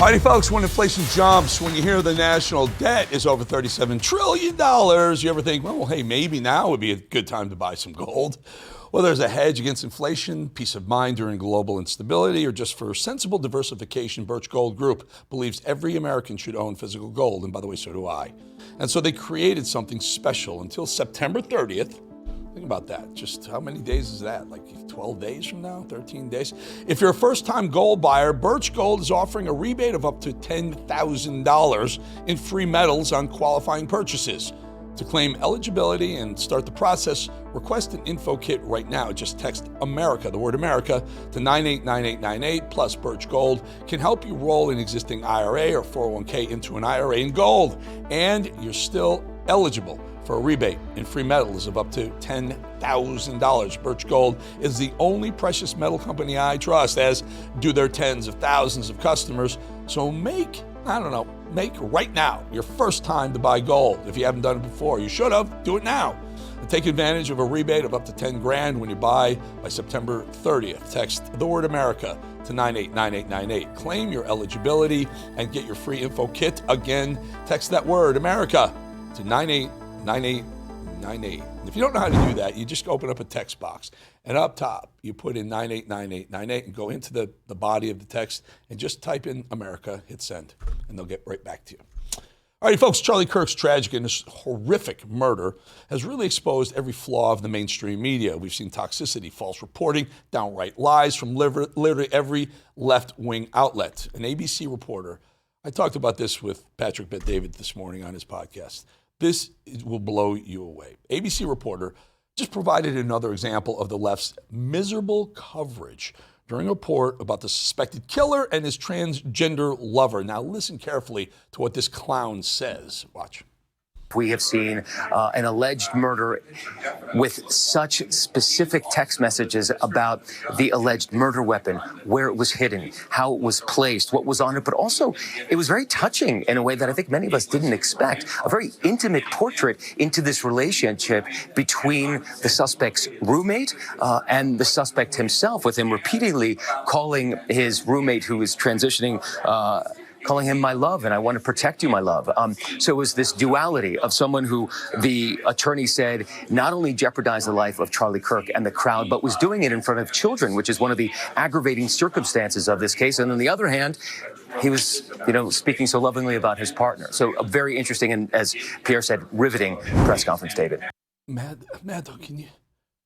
Alrighty, folks, when inflation jumps, when you hear the national debt is over $37 trillion, you ever think, well, hey, maybe now would be a good time to buy some gold? Well, there's a hedge against inflation, peace of mind during global instability, or just for sensible diversification. Birch Gold Group believes every American should own physical gold, and by the way, so do I. And so they created something special until September 30th. Think about that. Just how many days is that? Like 12 days from now? 13 days? If you're a first-time gold buyer, Birch Gold is offering a rebate of up to $10,000 in free metals on qualifying purchases. To claim eligibility and start the process, request an info kit right now. Just text America, the word America, to 989898, plus Birch Gold can help you roll an existing IRA or 401k into an IRA in gold. And you're still eligible for a rebate in free metals of up to $10,000. Birch Gold is the only precious metal company I trust, as do their tens of thousands of customers. So make right now your first time to buy gold. If you haven't done it before, you should have. Do it now. And take advantage of a rebate of up to 10 grand when you buy by September 30th. Text the word America to 989898. Claim your eligibility and get your free info kit. Again, text that word America to 989898. If you don't know how to do that, you just open up a text box. And up top, you put in 989898 and go into the body of the text and just type in America, hit send, and they'll get right back to you. All right, folks, Charlie Kirk's tragic and horrific murder has really exposed every flaw of the mainstream media. We've seen toxicity, false reporting, downright lies from literally every left-wing outlet. An ABC reporter, I talked about this with Patrick Bet-David this morning on his podcast. This will blow you away. ABC reporter just provided another example of the left's miserable coverage during a report about the suspected killer and his transgender lover. Now listen carefully to what this clown says. Watch. We have seen an alleged murder with such specific text messages about the alleged murder weapon, where it was hidden, how it was placed, what was on it, but also it was very touching in a way that I think many of us didn't expect. A very intimate portrait into this relationship between the suspect's roommate and the suspect himself, with him repeatedly calling his roommate, who is transitioning, calling him my love, and I want to protect you, my love. So it was this duality of someone who the attorney said not only jeopardized the life of Charlie Kirk and the crowd, but was doing it in front of children, which is one of the aggravating circumstances of this case. And on the other hand, he was, speaking so lovingly about his partner. So a very interesting and, as Pierre said, riveting press conference, David. Mad Dog,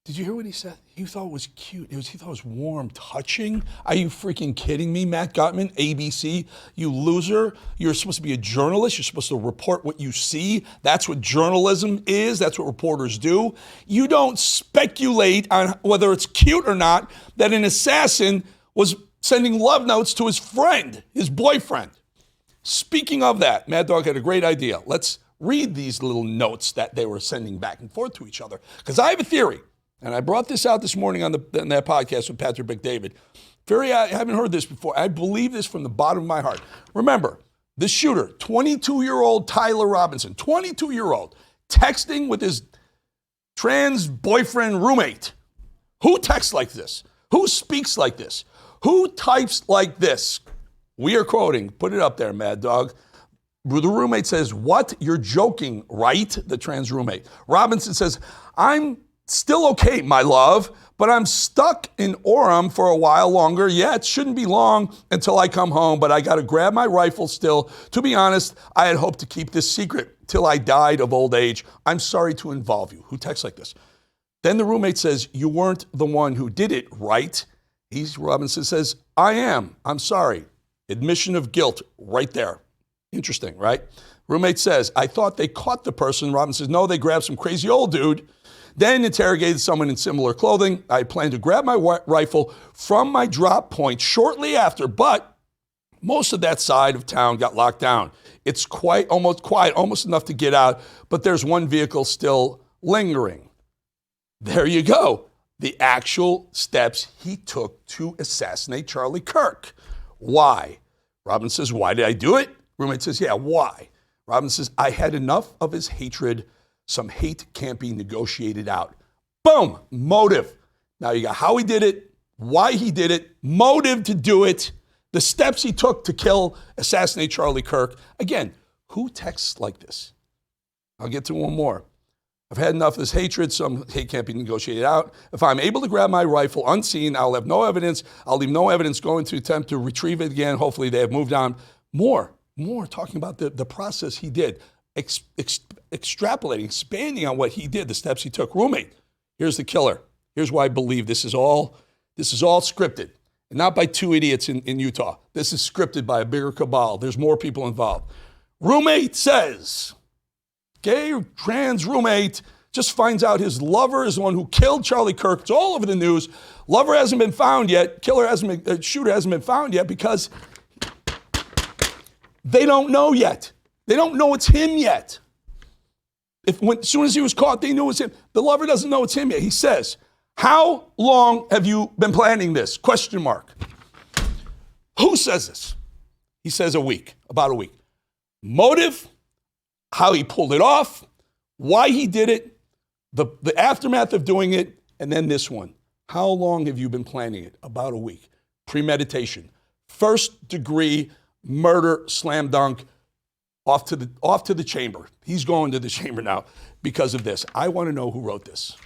did you hear what he said? He thought it was cute. He thought it was warm, touching. Are you freaking kidding me, Matt Gutman, ABC? You loser. You're supposed to be a journalist. You're supposed to report what you see. That's what journalism is. That's what reporters do. You don't speculate on whether it's cute or not that an assassin was sending love notes to his friend, his boyfriend. Speaking of that, Mad Dog had a great idea. Let's read these little notes that they were sending back and forth to each other, because I have a theory. And I brought this out this morning on that podcast with Patrick Bet-David. I haven't heard this before. I believe this from the bottom of my heart. Remember, the shooter, 22-year-old Tyler Robinson, 22-year-old, texting with his trans boyfriend roommate. Who texts like this? Who speaks like this? Who types like this? We are quoting. Put it up there, Mad Dog. The roommate says, "What? You're joking, right?" The trans roommate. Robinson says, "I'm still okay, my love, but I'm stuck in Orem for a while longer. Yeah, it shouldn't be long until I come home, but I got to grab my rifle still. To be honest, I had hoped to keep this secret till I died of old age. I'm sorry to involve you." Who texts like this? Then the roommate says, "You weren't the one who did it, right?" Robinson says, "I am. I'm sorry." Admission of guilt right there. Interesting, right? Roommate says, "I thought they caught the person." Robinson says, "No, they grabbed some crazy old dude. Then interrogated someone in similar clothing. I planned to grab my rifle from my drop point shortly after, but most of that side of town got locked down. It's almost quiet, almost enough to get out, but there's one vehicle still lingering." There you go. The actual steps he took to assassinate Charlie Kirk. Why? Robin says, "Why did I do it?" Roommate says, "Yeah, why?" Robin says, "I had enough of his hatred. Some hate can't be negotiated out." Boom, motive. Now you got how he did it, why he did it, motive to do it. The steps he took to assassinate Charlie Kirk. Again, who texts like this? I'll get to one more. I've had enough of this hatred. Some hate can't be negotiated out. If I'm able to grab my rifle unseen, I'll have no evidence. I'll leave no evidence going to attempt to retrieve it again. Hopefully they have moved on. More talking about the process he did. Extrapolating, expanding on what he did, the steps he took. Roommate, here's the killer. Here's why I believe this is all scripted. And not by two idiots in Utah. This is scripted by a bigger cabal. There's more people involved. Roommate says, gay or trans roommate just finds out his lover is the one who killed Charlie Kirk. It's all over the news. Lover hasn't been found yet. Shooter hasn't been found yet because they don't know yet. They don't know it's him yet. As soon as he was caught, they knew it was him. The lover doesn't know it's him yet. He says, how long have you been planning this? Question mark. Who says this? He says about a week. Motive, how he pulled it off, why he did it, the aftermath of doing it, and then this one. How long have you been planning it? About a week. Premeditation. First degree murder, slam dunk, off to the chamber. He's going to the chamber now because of this. I want to know who wrote this.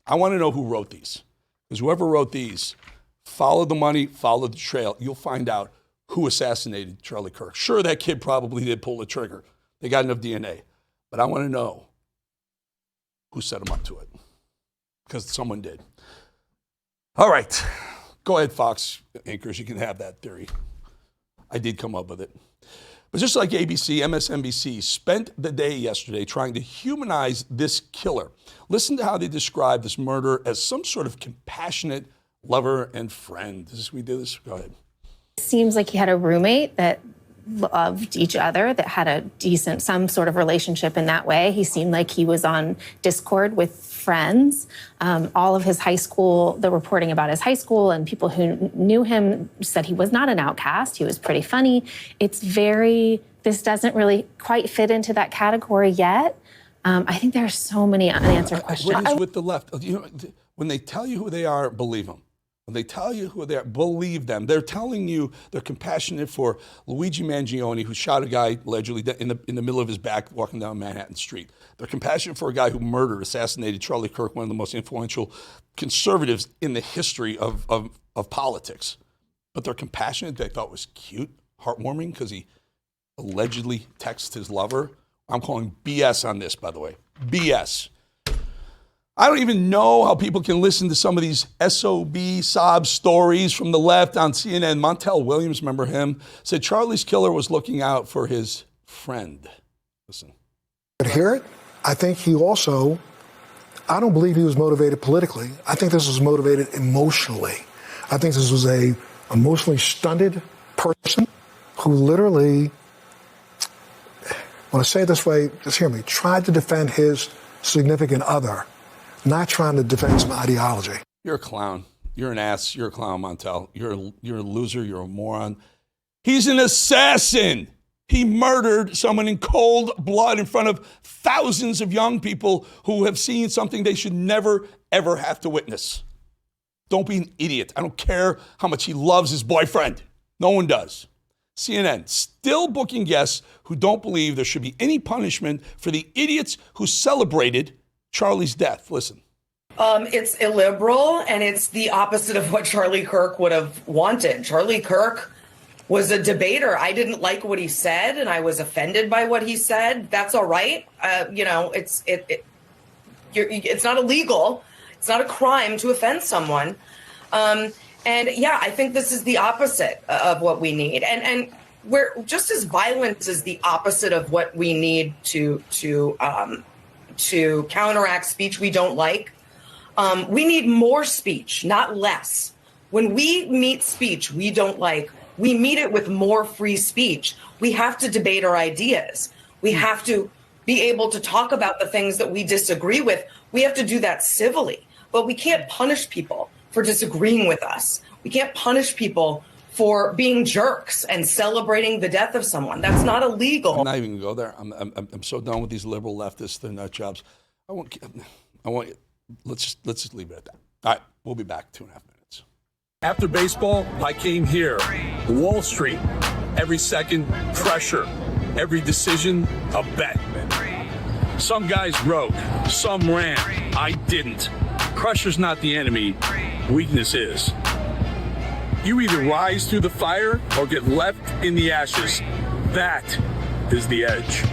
I want to know who wrote these. Because whoever wrote these, follow the money, follow the trail. You'll find out who assassinated Charlie Kirk. Sure, that kid probably did pull the trigger. They got enough DNA. But I want to know who set him up to it. Because someone did. All right. Go ahead, Fox anchors. You can have that theory. I did come up with it. But just like ABC, MSNBC spent the day yesterday trying to humanize this killer. Listen to how they describe this murder as some sort of compassionate lover and friend. We do this? Go ahead. Seems like he had a roommate that loved each other, that had some sort of relationship in that way. He seemed like he was on Discord with friends. All of his high school, the reporting about his high school and people who knew him said he was not an outcast. He was pretty funny. This doesn't really quite fit into that category yet. I think there are so many unanswered questions. What is with the left? When they tell you who they are, believe them. When they tell you who they are, believe them. They're telling you they're compassionate for Luigi Mangione, who shot a guy allegedly in the middle of his back walking down Manhattan Street. They're compassionate for a guy who assassinated Charlie Kirk, one of the most influential conservatives in the history of politics. But they're compassionate. They thought it was cute, heartwarming, because he allegedly texted his lover. I'm calling BS on this, by the way. BS. I don't even know how people can listen to some of these sob stories from the left on CNN. Montel Williams, remember him, said Charlie's killer was looking out for his friend. Listen. But hear it? I think he also, I don't believe he was motivated politically. I think this was motivated emotionally. I think this was a emotionally stunted person who literally, when I say it this way, just hear me, tried to defend his significant other, not trying to defend some ideology. You're a clown. You're an ass. You're a clown, Montel. You're a loser. You're a moron. He's an assassin. He murdered someone in cold blood in front of thousands of young people who have seen something they should never, ever have to witness. Don't be an idiot. I don't care how much he loves his boyfriend. No one does. CNN still booking guests who don't believe there should be any punishment for the idiots who celebrated Charlie's death. Listen. It's illiberal, and it's the opposite of what Charlie Kirk would have wanted. Charlie Kirk was a debater. I didn't like what he said, and I was offended by what he said. That's all right. It's not illegal. It's not a crime to offend someone. And yeah, I think this is the opposite of what we need. And we're just as violence is the opposite of what we need to counteract speech we don't like. We need more speech, not less. When we meet speech we don't like, we meet it with more free speech. We have to debate our ideas. We have to be able to talk about the things that we disagree with. We have to do that civilly, but we can't punish people for disagreeing with us. We can't punish people for being jerks and celebrating the death of someone. That's not illegal. I'm not even gonna go there. I'm so done with these liberal leftists. They're nut jobs. Let's just leave it at that. All right, we'll be back 2.5 minutes. After baseball, I came here Wall Street, every second, pressure. Every decision, a bet. Some guys broke, some ran. I didn't. Pressure's not the enemy, weakness is. You either rise through the fire or get left in the ashes. That is the edge.